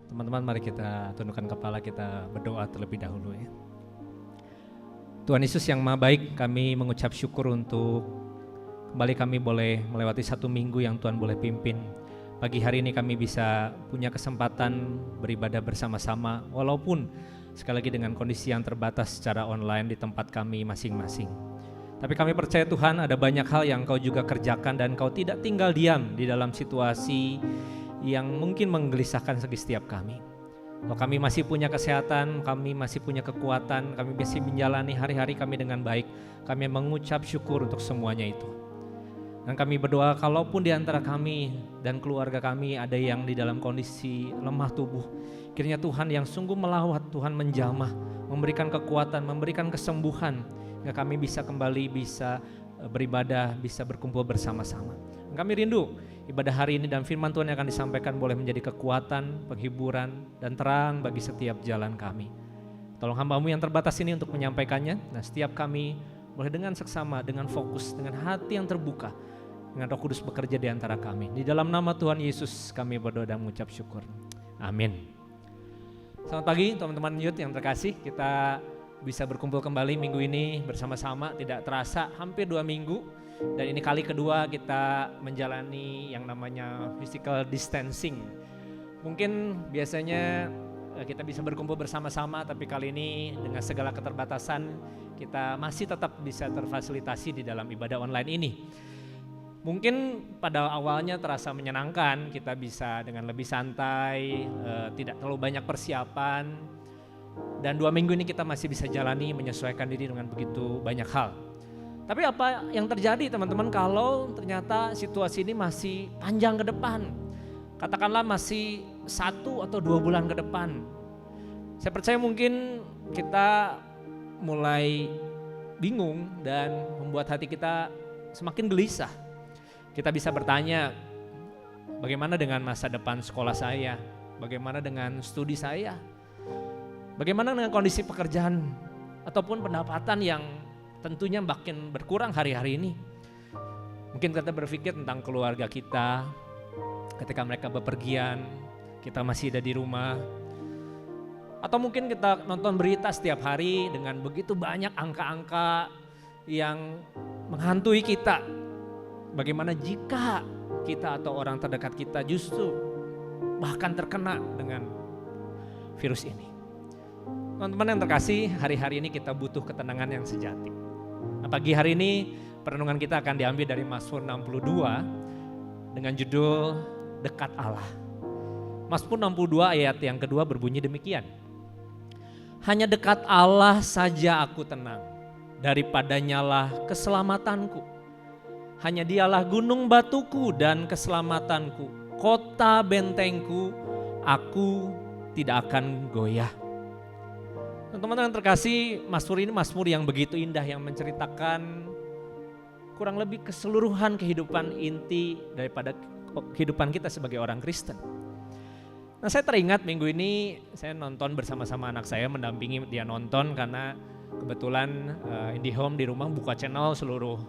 Teman-teman, mari kita tundukkan kepala, kita berdoa terlebih dahulu ya. Tuhan Yesus yang Maha Baik, kami mengucap syukur untuk kembali kami boleh melewati satu minggu yang Tuhan boleh pimpin. Pagi hari ini kami bisa punya kesempatan beribadah bersama-sama, walaupun sekali lagi dengan kondisi yang terbatas secara online di tempat kami masing-masing. Tapi kami percaya Tuhan ada banyak hal yang Kau juga kerjakan dan Kau tidak tinggal diam di dalam situasi yang mungkin menggelisahkan setiap kami. Kalau kami masih punya kesehatan, kami masih punya kekuatan, kami masih menjalani hari-hari kami dengan baik, kami mengucap syukur untuk semuanya itu. Dan kami berdoa kalaupun di antara kami dan keluarga kami ada yang di dalam kondisi lemah tubuh, kiranya Tuhan yang sungguh melawat, Tuhan menjamah, memberikan kekuatan, memberikan kesembuhan, ya kami bisa kembali, bisa beribadah, bisa berkumpul bersama-sama. Kami rindu ibadah hari ini dan firman Tuhan yang akan disampaikan boleh menjadi kekuatan, penghiburan, dan terang bagi setiap jalan kami. Tolong hamba-Mu yang terbatas ini untuk menyampaikannya, dan setiap kami boleh dengan seksama, dengan fokus, dengan hati yang terbuka, dengan Roh Kudus bekerja di antara kami. Di dalam nama Tuhan Yesus kami berdoa dan mengucap syukur. Amin. Selamat pagi teman-teman youth yang terkasih, kita bisa berkumpul kembali minggu ini bersama-sama, tidak terasa hampir 2 minggu. Dan ini kali kedua kita menjalani yang namanya physical distancing. Mungkin biasanya kita bisa berkumpul bersama-sama, tapi kali ini dengan segala keterbatasan kita masih tetap bisa terfasilitasi di dalam ibadah online ini. Mungkin pada awalnya terasa menyenangkan, kita bisa dengan lebih santai, tidak terlalu banyak persiapan. Dan 2 minggu ini kita masih bisa jalani, menyesuaikan diri dengan begitu banyak hal. Tapi apa yang terjadi teman-teman kalau ternyata situasi ini masih panjang ke depan? Katakanlah masih 1 atau 2 bulan ke depan. Saya percaya mungkin kita mulai bingung dan membuat hati kita semakin gelisah. Kita bisa bertanya, bagaimana dengan masa depan sekolah saya? Bagaimana dengan studi saya? Bagaimana dengan kondisi pekerjaan ataupun pendapatan yang tentunya makin berkurang hari-hari ini? Mungkin kita berpikir tentang keluarga kita, ketika mereka bepergian, kita masih ada di rumah. Atau mungkin kita nonton berita setiap hari dengan begitu banyak angka-angka yang menghantui kita. Bagaimana jika kita atau orang terdekat kita justru bahkan terkena dengan virus ini? Teman-teman yang terkasih, hari-hari ini kita butuh ketenangan yang sejati. Nah, pagi hari ini perenungan kita akan diambil dari Mazmur 62 dengan judul Dekat Allah. Mazmur 62 ayat yang kedua berbunyi demikian. Hanya dekat Allah saja aku tenang, daripadanya lah keselamatanku. Hanya Dialah gunung batuku dan keselamatanku, kota bentengku, aku tidak akan goyah. Teman-teman yang terkasih, Mazmur ini Mazmur yang begitu indah yang menceritakan kurang lebih keseluruhan kehidupan inti daripada kehidupan kita sebagai orang Kristen. Nah, saya teringat minggu ini saya nonton bersama-sama anak saya, mendampingi dia nonton karena kebetulan IndiHome di rumah buka channel seluruh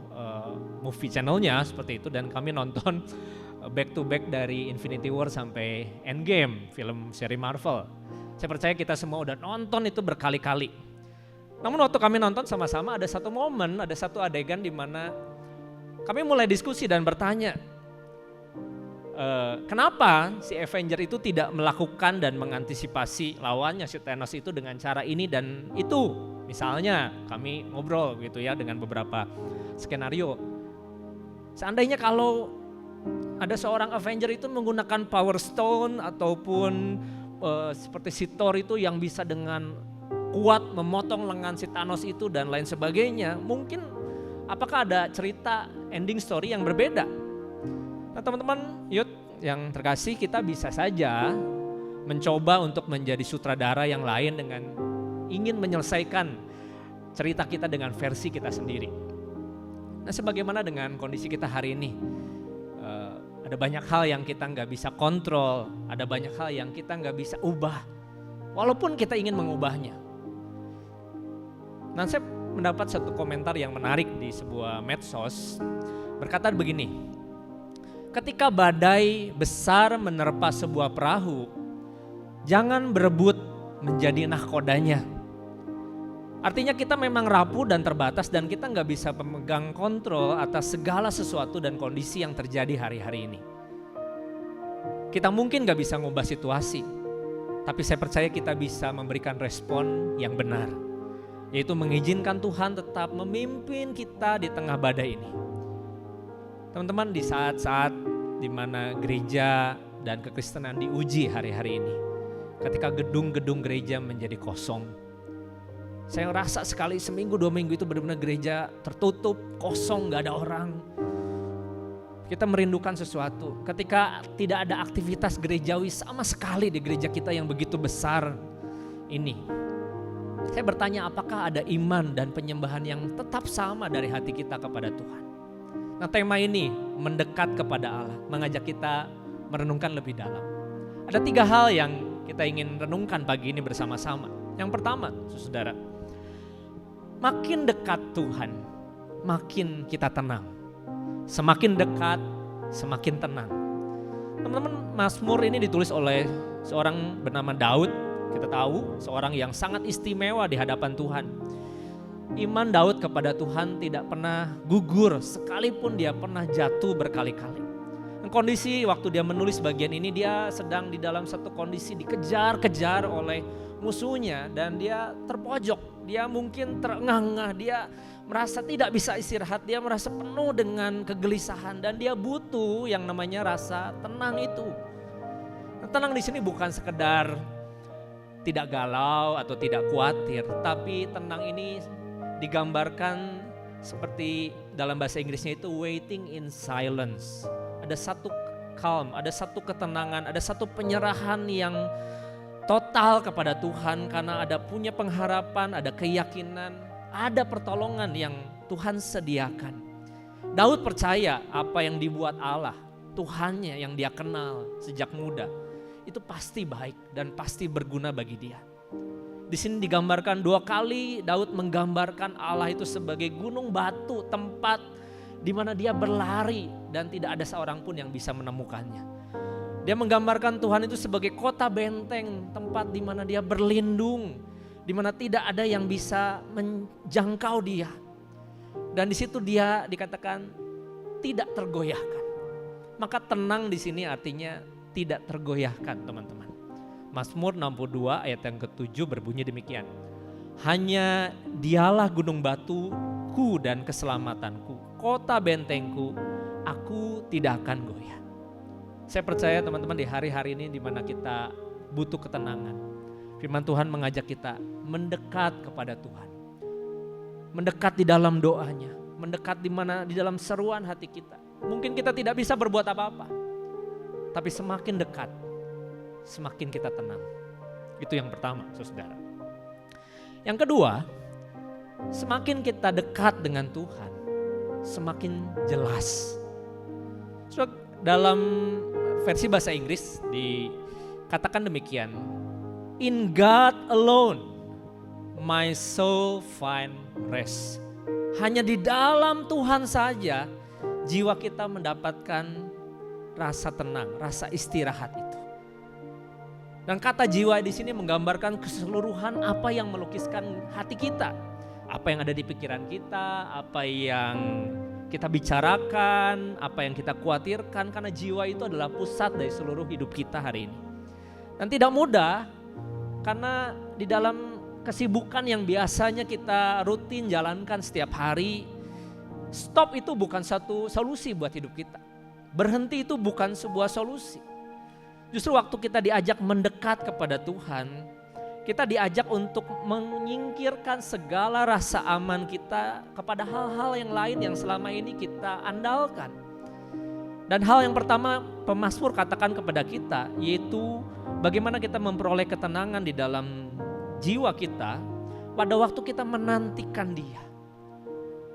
movie channelnya seperti itu, dan kami nonton back to back dari Infinity War sampai Endgame, film seri Marvel. Saya percaya kita semua udah nonton itu berkali-kali. Namun waktu kami nonton sama-sama ada satu momen, ada satu adegan di mana kami mulai diskusi dan bertanya, kenapa si Avenger itu tidak melakukan dan mengantisipasi lawannya si Thanos itu dengan cara ini dan itu. Misalnya kami ngobrol gitu ya dengan beberapa skenario. Seandainya kalau ada seorang Avenger itu menggunakan Power Stone ataupun seperti si Thor itu yang bisa dengan kuat memotong lengan si Thanos itu dan lain sebagainya, mungkin apakah ada cerita ending story yang berbeda? Nah teman-teman youth yang terkasih, kita bisa saja mencoba untuk menjadi sutradara yang lain dengan ingin menyelesaikan cerita kita dengan versi kita sendiri. Nah sebagaimana dengan kondisi kita hari ini, ada banyak hal yang kita nggak bisa kontrol, ada banyak hal yang kita nggak bisa ubah, walaupun kita ingin mengubahnya. Nah saya mendapat satu komentar yang menarik di sebuah medsos, berkata begini, ketika badai besar menerpa sebuah perahu, Jangan berebut menjadi nahkodanya. Artinya kita memang rapuh dan terbatas dan kita nggak bisa pemegang kontrol atas segala sesuatu dan kondisi yang terjadi hari-hari ini. Kita mungkin nggak bisa ngubah situasi, tapi saya percaya kita bisa memberikan respon yang benar, yaitu mengizinkan Tuhan tetap memimpin kita di tengah badai ini. Teman-teman, di saat-saat di mana gereja dan kekristenan diuji hari-hari ini, ketika gedung-gedung gereja menjadi kosong, saya rasa sekali seminggu 2 minggu itu benar-benar gereja tertutup, kosong, gak ada orang. Kita merindukan sesuatu. Ketika tidak ada aktivitas gerejawi sama sekali di gereja kita yang begitu besar ini. Saya bertanya, apakah ada iman dan penyembahan yang tetap sama dari hati kita kepada Tuhan? Nah, tema ini mendekat kepada Allah, mengajak kita merenungkan lebih dalam. Ada 3 hal yang kita ingin renungkan pagi ini bersama-sama. Yang pertama, saudara, makin dekat Tuhan, makin kita tenang. Semakin dekat, semakin tenang. Teman-teman, Mazmur ini ditulis oleh seorang bernama Daud. Kita tahu, seorang yang sangat istimewa di hadapan Tuhan. Iman Daud kepada Tuhan tidak pernah gugur, sekalipun dia pernah jatuh berkali-kali. Kondisi waktu dia menulis bagian ini, dia sedang di dalam satu kondisi dikejar-kejar oleh musuhnya dan dia terpojok, dia mungkin terengah-engah, dia merasa tidak bisa istirahat, dia merasa penuh dengan kegelisahan dan dia butuh yang namanya rasa tenang itu. Nah, tenang di sini bukan sekedar tidak galau atau tidak khawatir, tapi tenang ini digambarkan seperti dalam bahasa Inggrisnya itu waiting in silence. Ada satu calm, ada satu ketenangan, ada satu penyerahan yang total kepada Tuhan karena ada punya pengharapan, ada keyakinan, ada pertolongan yang Tuhan sediakan. Daud percaya apa yang dibuat Allah, Tuhannya yang dia kenal sejak muda, itu pasti baik dan pasti berguna bagi dia. Di sini digambarkan 2 kali Daud menggambarkan Allah itu sebagai gunung batu, tempat di mana dia berlari dan tidak ada seorang pun yang bisa menemukannya. Dia menggambarkan Tuhan itu sebagai kota benteng, tempat di mana dia berlindung, di mana tidak ada yang bisa menjangkau dia. Dan di situ dia dikatakan tidak tergoyahkan. Maka tenang di sini artinya tidak tergoyahkan, teman-teman. Mazmur 62 ayat yang ke-7 berbunyi demikian. Hanya dialah gunung batuku dan keselamatanku, kota bentengku, aku tidak akan goyah. Saya percaya teman-teman di hari-hari ini di mana kita butuh ketenangan, firman Tuhan mengajak kita mendekat kepada Tuhan. Mendekat di dalam doanya, mendekat di dalam seruan hati kita. Mungkin kita tidak bisa berbuat apa-apa, tapi semakin dekat, semakin kita tenang. Itu yang pertama, saudara. Yang kedua, semakin kita dekat dengan Tuhan, semakin jelas. So, dalam versi bahasa Inggris dikatakan demikian, in God alone my soul find rest. Hanya di dalam Tuhan saja jiwa kita mendapatkan rasa tenang, rasa istirahat itu. Dan kata jiwa di sini menggambarkan keseluruhan apa yang melukiskan hati kita. Apa yang ada di pikiran kita, apa yang kita bicarakan, apa yang kita khawatirkan, karena jiwa itu adalah pusat dari seluruh hidup kita hari ini. Dan tidak mudah, karena di dalam kesibukan yang biasanya kita rutin jalankan setiap hari, stop itu bukan satu solusi buat hidup kita. Berhenti itu bukan sebuah solusi. Justru waktu kita diajak mendekat kepada Tuhan, kita diajak untuk menyingkirkan segala rasa aman kita kepada hal-hal yang lain yang selama ini kita andalkan. Dan hal yang pertama pemazmur katakan kepada kita, yaitu bagaimana kita memperoleh ketenangan di dalam jiwa kita pada waktu kita menantikan Dia.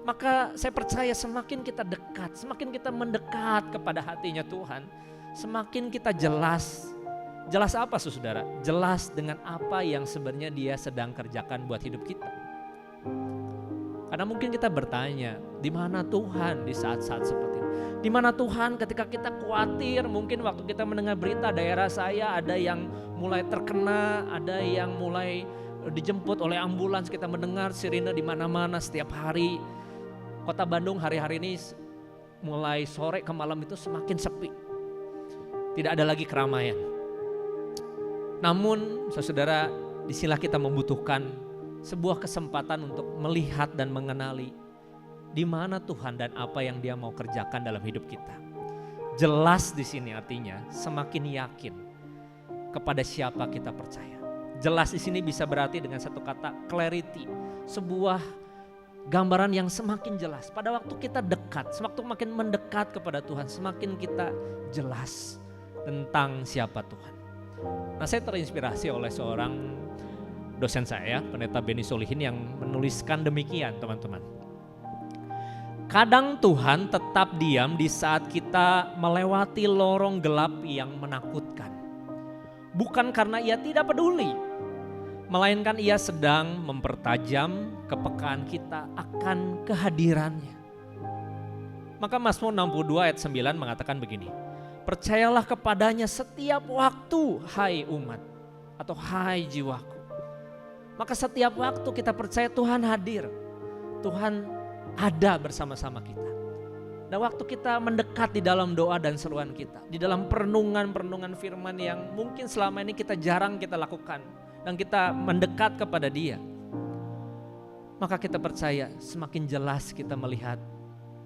Maka saya percaya semakin kita dekat, semakin kita mendekat kepada hatinya Tuhan, semakin kita jelas. Jelas apa saudara? Jelas dengan apa yang sebenarnya Dia sedang kerjakan buat hidup kita. Karena mungkin kita bertanya, di mana Tuhan di saat-saat seperti ini? Di mana Tuhan ketika kita khawatir, mungkin waktu kita mendengar berita daerah saya ada yang mulai terkena, ada yang mulai dijemput oleh ambulans, kita mendengar sirine di mana-mana setiap hari. Kota Bandung hari-hari ini mulai sore ke malam itu semakin sepi. Tidak ada lagi keramaian. Namun saudara, disinilah kita membutuhkan sebuah kesempatan untuk melihat dan mengenali di mana Tuhan dan apa yang Dia mau kerjakan dalam hidup kita. Jelas di sini artinya semakin yakin kepada siapa kita percaya. Jelas di sini bisa berarti dengan satu kata clarity, sebuah gambaran yang semakin jelas. Pada waktu kita dekat, semakin makin mendekat kepada Tuhan, semakin kita jelas tentang siapa Tuhan. Nah, saya terinspirasi oleh seorang dosen saya, Pendeta Benny Solihin, yang menuliskan demikian, teman-teman. Kadang Tuhan tetap diam di saat kita melewati lorong gelap yang menakutkan. Bukan karena Ia tidak peduli, melainkan Ia sedang mempertajam kepekaan kita akan kehadirannya. Maka Mazmur 62 ayat 9 mengatakan begini, percayalah kepadanya setiap waktu, hai umat, atau hai jiwaku. Maka setiap waktu kita percaya Tuhan hadir, Tuhan ada bersama-sama kita. Dan waktu kita mendekat di dalam doa dan seruan kita, di dalam perenungan firman yang mungkin selama ini kita jarang kita lakukan, dan kita mendekat kepada Dia, maka kita percaya semakin jelas kita melihat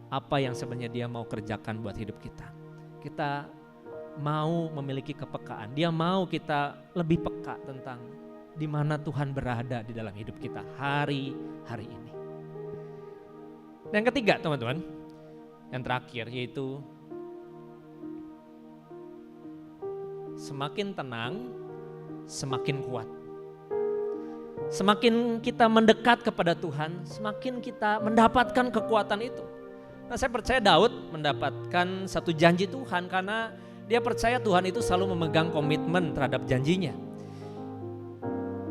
apa yang sebenarnya Dia mau kerjakan buat hidup kita. Kita mau memiliki kepekaan, Dia mau kita lebih peka tentang di mana Tuhan berada di dalam hidup kita hari-hari ini. Dan yang ketiga, teman-teman, yang terakhir, yaitu semakin tenang, semakin kuat. Semakin kita mendekat kepada Tuhan, semakin kita mendapatkan kekuatan itu. Nah, saya percaya Daud mendapatkan satu janji Tuhan karena dia percaya Tuhan itu selalu memegang komitmen terhadap janjinya.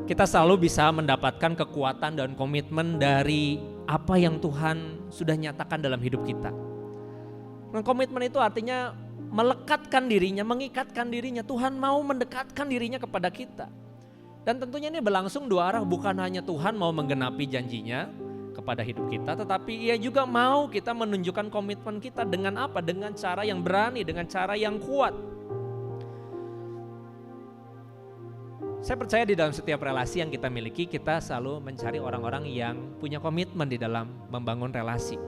Kita selalu bisa mendapatkan kekuatan dan komitmen dari apa yang Tuhan sudah nyatakan dalam hidup kita. Dan komitmen itu artinya melekatkan dirinya, mengikatkan dirinya. Tuhan mau mendekatkan dirinya kepada kita. Dan tentunya ini berlangsung dua arah, bukan hanya Tuhan mau menggenapi janjinya kepada hidup kita, tetapi Ia juga mau kita menunjukkan komitmen kita dengan apa? Dengan cara yang berani, dengan cara yang kuat. Saya percaya di dalam setiap relasi yang kita miliki, kita selalu mencari orang-orang yang punya komitmen di dalam membangun relasi.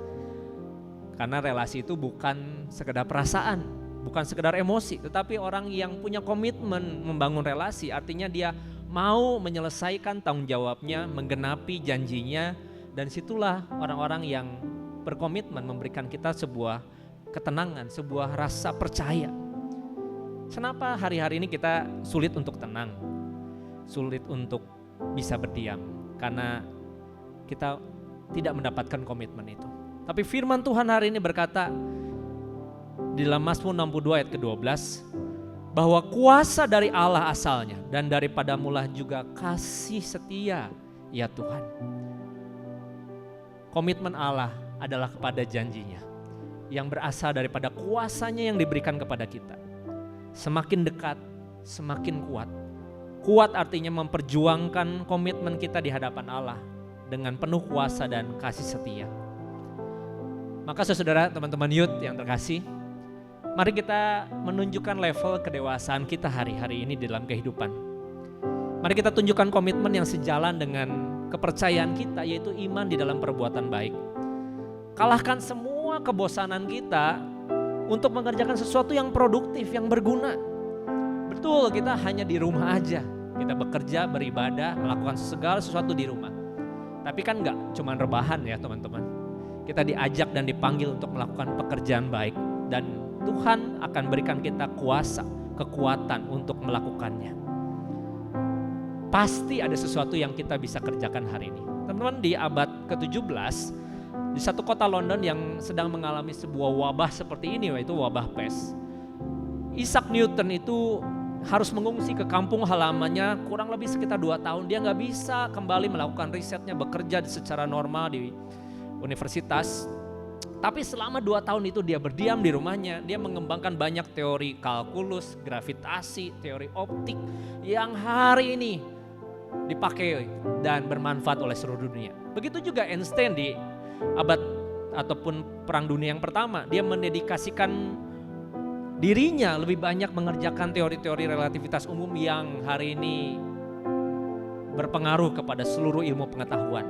Karena relasi itu bukan sekedar perasaan, bukan sekedar emosi, tetapi orang yang punya komitmen membangun relasi artinya dia mau menyelesaikan tanggung jawabnya, menggenapi janjinya, dan situlah orang-orang yang berkomitmen memberikan kita sebuah ketenangan, sebuah rasa percaya. Kenapa hari-hari ini kita sulit untuk tenang, sulit untuk bisa berdiam? Karena kita tidak mendapatkan komitmen itu. Tapi firman Tuhan hari ini berkata di dalam Mazmur 62 ayat ke-12, bahwa kuasa dari Allah asalnya dan daripadamulah juga kasih setia ya Tuhan. Komitmen Allah adalah kepada janjinya yang berasal daripada kuasanya yang diberikan kepada kita. Semakin dekat, semakin kuat. Kuat artinya memperjuangkan komitmen kita di hadapan Allah dengan penuh kuasa dan kasih setia. Maka saudara, teman-teman youth yang terkasih, mari kita menunjukkan level kedewasaan kita hari-hari ini dalam kehidupan. Mari kita tunjukkan komitmen yang sejalan dengan kepercayaan kita, yaitu iman di dalam perbuatan baik. Kalahkan semua kebosanan kita untuk mengerjakan sesuatu yang produktif, yang berguna. Betul, kita hanya di rumah aja. Kita bekerja, beribadah, melakukan segala sesuatu di rumah. Tapi kan enggak cuma rebahan ya teman-teman. Kita diajak dan dipanggil untuk melakukan pekerjaan baik. Dan Tuhan akan berikan kita kuasa, kekuatan untuk melakukannya. Pasti ada sesuatu yang kita bisa kerjakan hari ini. Teman-teman, di abad ke-17, di satu kota London yang sedang mengalami sebuah wabah seperti ini, yaitu wabah pes. Isaac Newton itu harus mengungsi ke kampung halamannya kurang lebih sekitar 2 tahun. Dia gak bisa kembali melakukan risetnya, bekerja secara normal di universitas. Tapi selama 2 tahun itu dia berdiam di rumahnya, dia mengembangkan banyak teori kalkulus, gravitasi, teori optik yang hari ini dipakai dan bermanfaat oleh seluruh dunia. Begitu juga Einstein di abad ataupun Perang Dunia yang pertama, dia mendedikasikan dirinya lebih banyak mengerjakan teori-teori relativitas umum yang hari ini berpengaruh kepada seluruh ilmu pengetahuan.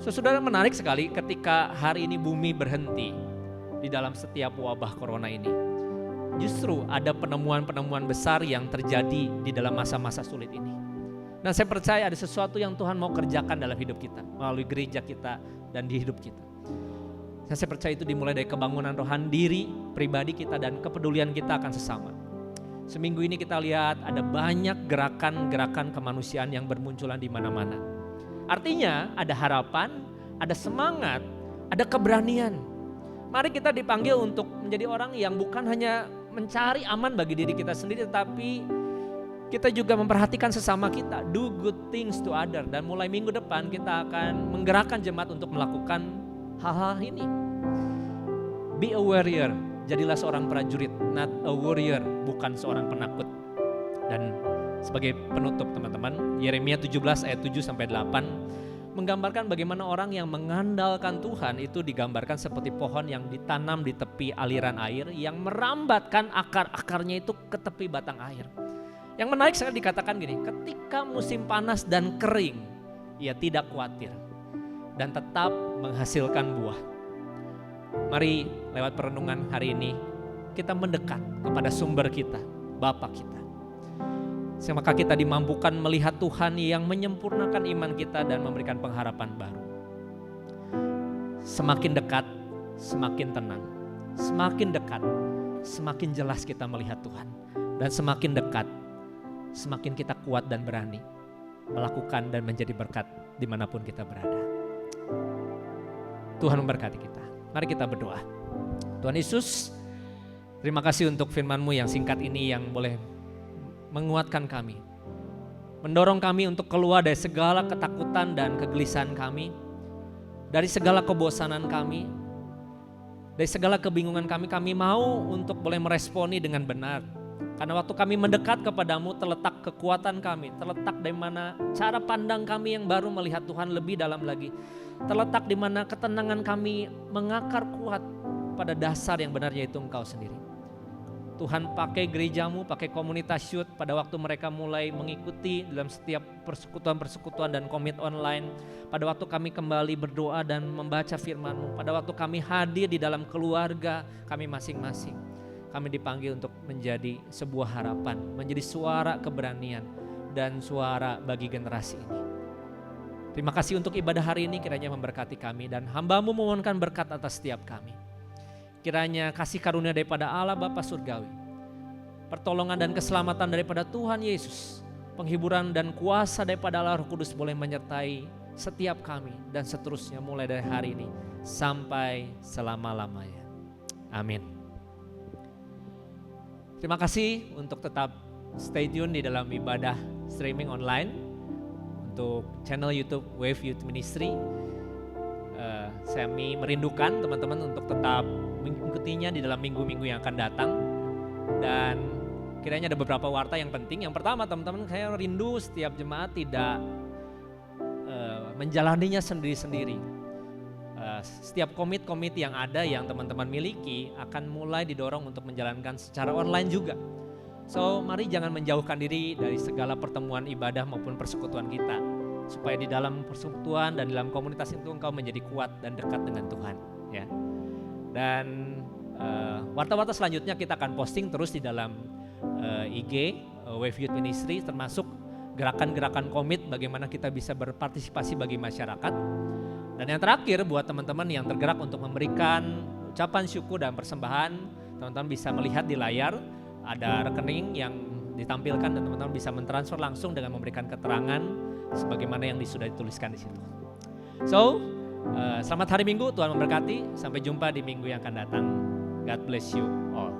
Saudara, menarik sekali ketika hari ini bumi berhenti di dalam setiap wabah corona ini. Justru ada penemuan-penemuan besar yang terjadi di dalam masa-masa sulit ini. Dan saya percaya ada sesuatu yang Tuhan mau kerjakan dalam hidup kita, melalui gereja kita dan di hidup kita. Dan saya percaya itu dimulai dari kebangunan rohani diri, pribadi kita, dan kepedulian kita akan sesama. Seminggu ini kita lihat ada banyak gerakan-gerakan kemanusiaan yang bermunculan di mana-mana. Artinya ada harapan, ada semangat, ada keberanian. Mari kita dipanggil untuk menjadi orang yang bukan hanya mencari aman bagi diri kita sendiri, tetapi kita juga memperhatikan sesama kita. Do good things to other. Dan mulai minggu depan kita akan menggerakkan jemaat untuk melakukan hal-hal ini. Be a warrior, jadilah seorang prajurit, not a warrior, bukan seorang penakut. Dan sebagai penutup teman-teman, Yeremia 17 ayat 7-8 menggambarkan bagaimana orang yang mengandalkan Tuhan itu digambarkan seperti pohon yang ditanam di tepi aliran air yang merambatkan akar-akarnya itu ke tepi batang air. Yang menarik sekali dikatakan gini, ketika musim panas dan kering, ia tidak khawatir dan tetap menghasilkan buah. Mari lewat perenungan hari ini kita mendekat kepada sumber kita, Bapa kita. Maka kita dimampukan melihat Tuhan yang menyempurnakan iman kita dan memberikan pengharapan baru. Semakin dekat, semakin tenang. Semakin dekat, semakin jelas kita melihat Tuhan. Dan semakin dekat, semakin kita kuat dan berani melakukan dan menjadi berkat dimanapun kita berada. Tuhan memberkati kita. Mari kita berdoa. Tuhan Yesus, terima kasih untuk firman-Mu yang singkat ini yang boleh menguatkan kami, mendorong kami untuk keluar dari segala ketakutan dan kegelisahan kami, dari segala kebosanan kami, dari segala kebingungan kami. Kami mau untuk boleh meresponi dengan benar, karena waktu kami mendekat kepadamu terletak kekuatan kami, terletak di mana cara pandang kami yang baru melihat Tuhan lebih dalam lagi, terletak di mana ketenangan kami mengakar kuat pada dasar yang benar, yaitu Engkau sendiri. Tuhan, pakai gerejamu, pakai komunitas Youth pada waktu mereka mulai mengikuti dalam setiap persekutuan-persekutuan dan komit online. Pada waktu kami kembali berdoa dan membaca firman-Mu. Pada waktu kami hadir di dalam keluarga kami masing-masing. Kami dipanggil untuk menjadi sebuah harapan, menjadi suara keberanian dan suara bagi generasi ini. Terima kasih untuk ibadah hari ini, kiranya memberkati kami dan hamba-Mu memohonkan berkat atas setiap kami. Kiranya kasih karunia daripada Allah Bapa Surgawi, pertolongan dan keselamatan daripada Tuhan Yesus, penghiburan dan kuasa daripada Allah Roh Kudus boleh menyertai setiap kami dan seterusnya mulai dari hari ini sampai selama-lamanya. Amin. Terima kasih untuk tetap stay tune di dalam ibadah streaming online untuk channel YouTube Wave Youth Ministry. Saya merindukan teman-teman untuk tetap mengikutinya di dalam minggu-minggu yang akan datang. Dan kiranya ada beberapa warta yang penting. Yang pertama, teman-teman, saya rindu setiap jemaat tidak menjalaninya sendiri-sendiri. Setiap komit-komit yang ada yang teman-teman miliki akan mulai didorong untuk menjalankan secara online juga. So mari jangan menjauhkan diri dari segala pertemuan ibadah maupun persekutuan kita, supaya di dalam persekutuan dan dalam komunitas itu engkau menjadi kuat dan dekat dengan Tuhan, ya. Dan warta-warta selanjutnya kita akan posting terus di dalam IG Wave Youth Ministry, termasuk gerakan-gerakan komit bagaimana kita bisa berpartisipasi bagi masyarakat. Dan yang terakhir, buat teman-teman yang tergerak untuk memberikan ucapan syukur dan persembahan, teman-teman bisa melihat di layar ada rekening yang ditampilkan dan teman-teman bisa mentransfer langsung dengan memberikan keterangan sebagaimana yang sudah dituliskan di situ. So, selamat hari Minggu, Tuhan memberkati. Sampai jumpa di minggu yang akan datang. God bless you all.